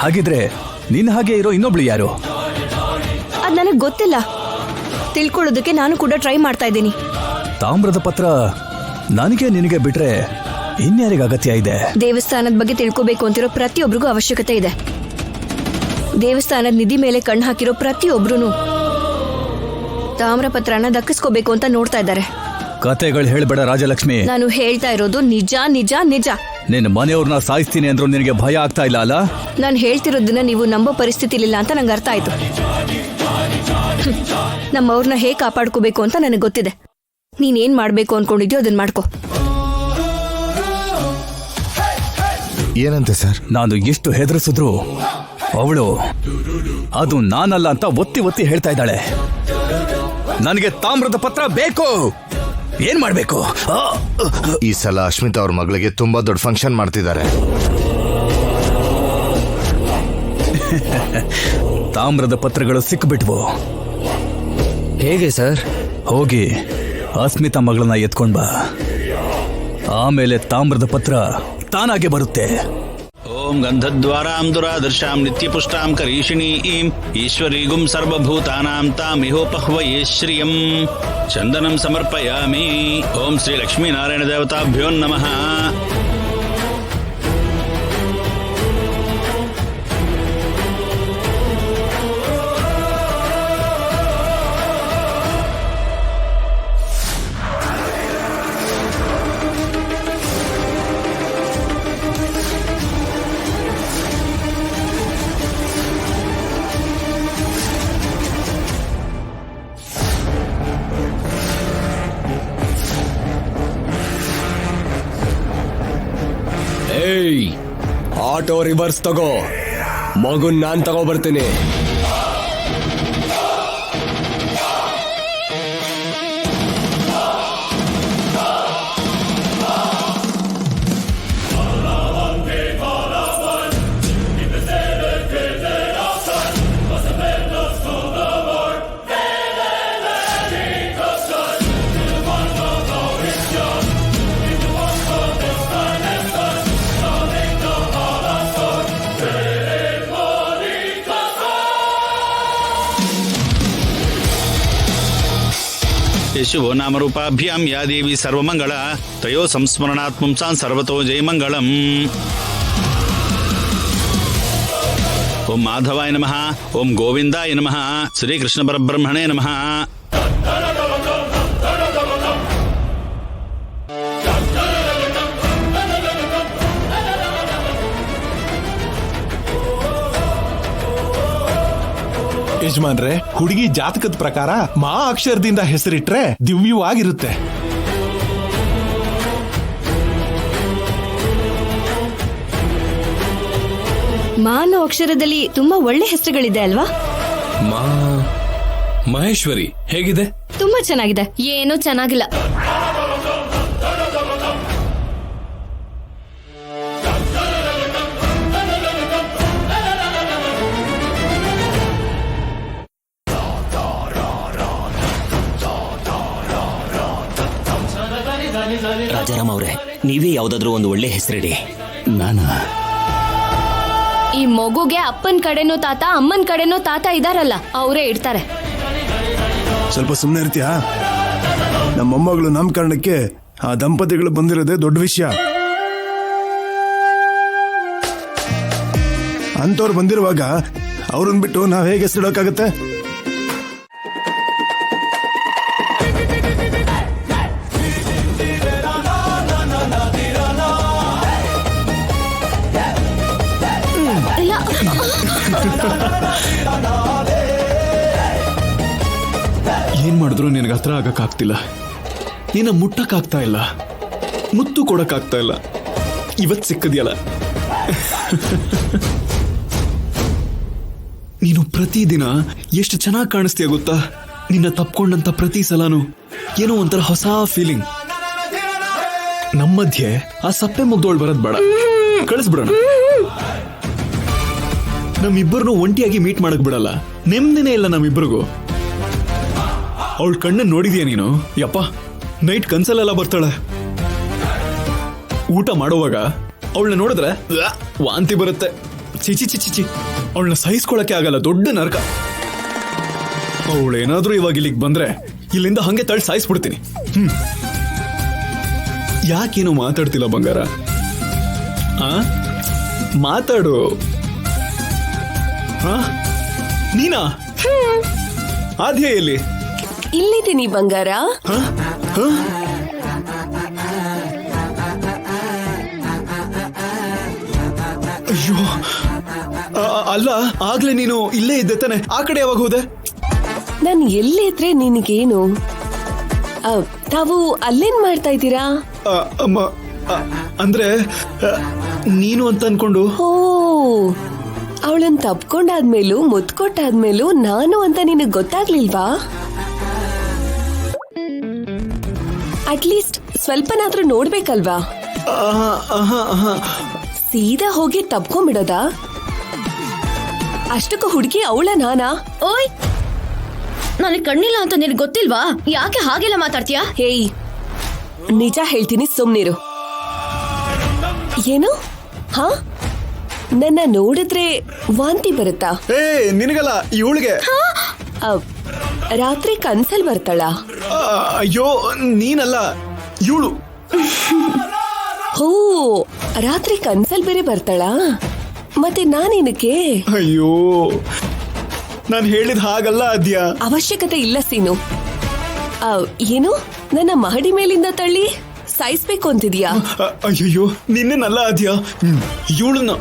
ಹಾಗಿದ್ರೆ ನಿನ್ನ ಹಾಗೆ ಇರೋ ಇನ್ನೊಬ್ಳು ಯಾರು? ಅದ್ ನನಗ್ ಗೊತ್ತಿಲ್ಲ. ತಿಳ್ಕೊಳ್ಳೋದಕ್ಕೆ ನಾನು ಕೂಡ ಟ್ರೈ ಮಾಡ್ತಾ ಇದ್ದೀನಿ. ತಾಮ್ರದ ಪತ್ರ ನನಗೆ ನಿನಗೆ ಬಿಟ್ರೆ ಇನ್ಯಾರಿಗೆ ಅಗತ್ಯ ಇದೆ? ದೇವಸ್ಥಾನದ ಬಗ್ಗೆ ತಿಳ್ಕೋಬೇಕು ಅಂತಿರೋ ಪ್ರತಿಯೊಬ್ಬರಿಗೂ ಅವಶ್ಯಕತೆ ಇದೆ. ದೇವಸ್ಥಾನದ ನಿಧಿ ಮೇಲೆ ಕಣ್ಣು ಹಾಕಿರೋ ಪ್ರತಿಯೊಬ್ರು ತಾಮ್ರ ಪತ್ರನ ದಕ್ಕಿಸ್ಕೋಬೇಕು ಅಂತ ನೋಡ್ತಾ ಇದ್ದಾರೆ. ಕತೆಗಳು ಹೇಳ್ಬೇಡ ರಾಜಲಕ್ಷ್ಮಿ. ನಾನು ಹೇಳ್ತಾ ಇರೋದು ನಿಜ ನಿಜ ನಿಜ. ನಿನ್ನ ಮನೆಯವ್ರನ್ನ ಸಾಯಿಸ್ತೀನಿ ಅಂದ್ರೂ ನಿನಗೆ ಭಯ ಆಗ್ತಾ ಇಲ್ಲ ಅಲ್ಲ? ನಾನು ಹೇಳ್ತಿರೋದನ್ನ ನೀವು ನಂಬೋ ಪರಿಸ್ಥಿತಿ ಇಲ್ಲ ಅಂತ ನಂಗೆ ಅರ್ಥ ಆಯ್ತು. ನಮ್ಮವ್ರನ್ನ ಹೇಗೆ ಕಾಪಾಡ್ಕೋಬೇಕು ಅಂತ ನನಗೆ ಗೊತ್ತಿದೆ. ನೀನೇನ್ ಮಾಡ್ಬೇಕು ಅನ್ಕೊಂಡಿದ್ಯೋ ಅದನ್ನ ಮಾಡ್ಕೋ. ಏನಂತೆ ಸರ್? ನಾನು ಎಷ್ಟು ಹೆದರಿಸಿದ್ರು ಅವಳು ಅದು ನಾನಲ್ಲ ಅಂತ ಒತ್ತಿ ಒತ್ತಿ ಹೇಳ್ತಾ ಇದ್ದಾಳೆ. ನನಗೆ ತಾಮ್ರದ ಪತ್ರ ಬೇಕು. ಏನ್ ಮಾಡ್ಬೇಕು? ಈ ಸಲ ಅಶ್ಮಿತಾ ಅವ್ರ ಮಗಳಿಗೆ ತುಂಬಾ ದೊಡ್ಡ ಫಂಕ್ಷನ್ ಮಾಡ್ತಿದ್ದಾರೆ. ತಾಮ್ರದ ಪತ್ರಗಳು ಸಿಕ್ಬಿಟ್ವು. ಹೇಗೆ ಸರ್? ಹೋಗಿ ಅಸ್ಮಿತಾ ಮಗಳನ್ನ ಎತ್ಕೊಂಡ್ ಬಾ. ಆಮೇಲೆ ತಾಮ್ರದ ಪತ್ರ ತಾನಾಗೆ ಬರುತ್ತೆ. ಓಂ ಗಂಧದ್ವಾರಾಂ ದುರಾದರ್ಶಾಂ ನಿತ್ಯಪುಷ್ಟಾಂ ಕರೀಷಿಣೀಂ ಈಶ್ವರೀಗುಂ ಸರ್ವಭೂತಾನಾಂ ತಾಮಿಹೋಪಹ್ವಯೇ ಶ್ರಿಯಂ ಚಂದನಂ ಸಮರ್ಪಯಾಮಿ. ಓಂ ಶ್ರೀ ಲಕ್ಷ್ಮೀನಾರಾಯಣ ದೇವತಾಭ್ಯೋ ನಮಃ. ಏಯ್, ಆಟೋ ರಿವರ್ಸ್ ತಗೋ. ಮಗುನ್ ನಾನ್ ತಗೋ ಬರ್ತೀನಿ. ಯಶುವೋ ನಾಮರೂಪಾಭ್ಯಾಂ ಯಾ ದೇವಿ ಸರ್ವಮಂಗಳ ತಯೋ ಸಂಸ್ಮರಣಾತ್ ಪುಂಸಾನ್ ಸರ್ವತೋ ಜಯಮಂಗಳಂ. ಓಂ ಮಾಧವಾಯ ನಮಃ. ಓಂ ಗೋವಿಂದಾಯ ನಮಃ. ಶ್ರೀಕೃಷ್ಣ ಪರಬ್ರಹ್ಮಣೇ ನಮಃ. ಯಜಮಾನ್ರೆ, ಹುಡುಗಿ ಜಾತಕದ ಪ್ರಕಾರ ಮಾ ಅಕ್ಷರದಿಂದ ಹೆಸರಿಟ್ರೆ ದಿವ್ಯವಾಗಿರುತ್ತೆ. ಮಾನೋ ಅಕ್ಷರದಲ್ಲಿ ತುಂಬಾ ಒಳ್ಳೆ ಹೆಸರುಗಳಿದೆ ಅಲ್ವಾ? ಮಹೇಶ್ವರಿ ಹೇಗಿದೆ? ತುಂಬಾ ಚೆನ್ನಾಗಿದೆ. ಏನೂ ಚೆನ್ನಾಗಿಲ್ಲ. ರಾಜಾರಾಮ್ ಅವರೇ, ನೀವೇ ಯಾವ್ದಾದ್ರು ಒಂದು ಒಳ್ಳೆ ಹೆಸರಿಡಿ. ಈ ಮಗುಗೆ ಅಪ್ಪನ್ ಕಡೆನೂ ತಾತ ಅಮ್ಮನ್ ಕಡೆನೂ ತಾತ ಇದಾರಲ್ಲ, ಅವರೇ ಇಡ್ತಾರೆ. ಸ್ವಲ್ಪ ಸುಮ್ಮನೆ ಇರ್ತೀಯಾ? ನಮ್ಮ ಮೊಮ್ಮಗಳು ನಾಮಕರಣಕ್ಕೆ ಆ ದಂಪತಿಗಳು ಬಂದಿರೋದೇ ದೊಡ್ಡ ವಿಷಯ. ಅಂತವ್ರು ಬಂದಿರುವಾಗ ಅವ್ರನ್ನ ಬಿಟ್ಟು ನಾವ್ ಹೇಗೆ ಹೆಸರಿಡೋಕ್ಕಾಗತ್ತೆ? ಏನ್ ಮಾಡಿದ್ರು ನಿನಗೆ ಹತ್ರ ಆಗಕ್ಕಾಗ್ತಿಲ್ಲ. ನಿನ್ನ ಮುಟ್ಟಕ್ಕಾಗ್ತಾ ಇಲ್ಲ, ಮುತ್ತು ಕೊಡಕ್ಕಾಗ್ತಾ ಇಲ್ಲ. ಇವತ್ ಸಿಕ್ಕದಿಯಲ್ಲ. ನೀನು ಪ್ರತಿದಿನ ಎಷ್ಟು ಚೆನ್ನಾಗಿ ಕಾಣಿಸ್ತೀಯ ಗೊತ್ತಾ? ನಿನ್ನ ತಪ್ಕೊಂಡಂತ ಪ್ರತಿ ಸಲನೂ ಏನೋ ಒಂಥರ ಹೊಸ ಫೀಲಿಂಗ್. ನಮ್ಮ ಮಧ್ಯೆ ಆ ಸಪ್ಪೆ ಮುಗ್ದೋಳ್ ಬರೋದ್ ಬೇಡ, ಕಳಿಸ್ಬಿಡೋಣ. ನಮ್ಮಿಬ್ಬರನ್ನು ಒಂಟಿಯಾಗಿ ಮೀಟ್ ಮಾಡಕ್ ಬಿಡಲ್ಲ. ನೆಮ್ಮದಿನೇ ಇಲ್ಲ ನಮ್ಮಿಬ್ಬರಿಗೂ. ಅವಳ ಕಣ್ಣನ್ನು ನೋಡಿದ್ಯಾ ನೀನು? ಯಪ್ಪ, ನೈಟ್ ಕನ್ಸಲ್ಲೆಲ್ಲ ಬರ್ತಾಳೆ. ಊಟ ಮಾಡುವಾಗ ಅವಳನ್ನ ನೋಡಿದ್ರೆ ವಾಂತಿ ಬರುತ್ತೆ. ಚಿಚಿ ಚಿಚಿ ಚಿ ಅವಳನ್ನ ಸಹಿಸ್ಕೊಳಕ್ಕೆ ಆಗಲ್ಲ, ದೊಡ್ಡ ನರಕ. ಅವಳೇನಾದ್ರೂ ಇವಾಗ ಇಲ್ಲಿಗೆ ಬಂದ್ರೆ ಇಲ್ಲಿಂದ ಹಂಗೆ ತಳ್ಳಿ ಸಾಯಿಸ್ಬಿಡ್ತೀನಿ. ಯಾಕೇನು ಮಾತಾಡ್ತಿಲ್ಲ ಬಂಗಾರ? ಮಾತಾಡು. ನೀನಾ? ಆದ್ಯ ಎಲ್ಲಿ? ಇಲ್ಲಿದ್ದೀನಿ ಬಂಗಾರ. ಅಯ್ಯೋ, ಅಲ್ಲ, ಆಗ್ಲೇ ನೀನು ಇಲ್ಲೇ ಇದ್ದೆ ತಾನೆ, ಆ ಕಡೆ ಯಾವಾಗ ಹೋದೆ? ನಾನು ಎಲ್ಲಿದ್ರೆ ನಿನಗೇನು? ತಾವು ಅಲ್ಲೇನ್ ಮಾಡ್ತಾ ಇದ್ದೀರಾ? ಅಂದ್ರೆ ನೀನು ಅಂತ ಅನ್ಕೊಂಡು. ಓ, ಅವಳನ್ ತಪ್ಕೊಂಡಾದ್ಮೇಲೂ ಮುತ್ಕೊಟ್ಟಾದ್ಮೇಲೂ ನಾನು ಅಂತ ನಿನಗ್ ಗೊತ್ತಾಗ್ಲಿಲ್ವಾ? ಅಟ್ಲೀಸ್ಟ್ ಸ್ವಲ್ಪನಾದ್ರೂ ನೋಡ್ಬೇಕಲ್ವಾ? ಸೀದಾ ಹೋಗಿ ತಪ್ಕೊಂಡ್ಬಿಡೋದಾ? ಅಷ್ಟಕ್ಕೂ ಹುಡುಗಿ ಅವಳ ನಾನಾ? ಓಯ್, ನನಗೆ ಕಣ್ಣಿಲ್ಲ ಅಂತ ನಿನಗೆ ಗೊತ್ತಿಲ್ವಾ? ಯಾಕೆ ಹಾಗೆಲ್ಲ ಮಾತಾಡ್ತೀಯಾ? ಹೇಯ್, ನಿಜ ಹೇಳ್ತೀನಿ, ಸುಮ್ನಿರು. ಏನು? ಹಾ, ನನ್ನ ನೋಡಿದ್ರೆ ವಾಂತಿ ಬರುತ್ತಾ? ಏ, ನಿನಗಲ್ಲ, ಇವಳಿಗೆ. ರಾತ್ರಿ ಕನ್ಸಲ್ ಬರ್ತಾಳ? ಅಯ್ಯೋ, ನೀನಲ್ಲ, ಇವಳು. ಹೋ, ರಾತ್ರಿ ಕನ್ಸಲ್ ಬೇರೆ ಬರ್ತಾಳ? ಮತ್ತೆ ನಾನೇನಕ್ಕೆ? ಅಯ್ಯೋ, ನಾನು ಹೇಳಿದ ಹಾಗಲ್ಲ ಆದ್ಯ. ಅವಶ್ಯಕತೆ ಇಲ್ಲ ಸೀನು. ಏನು, ನನ್ನ ಮಹಡಿ ಮೇಲಿಂದ ತಳ್ಳಿ ಸಾಯಿಸ್ಬೇಕು ಅಂತಿದ್ಯಾ? ಅಯ್ಯೋ, ನಿನ್ನೆನಲ್ಲ ಆದ್ಯ, ಇವಳನ್ನ.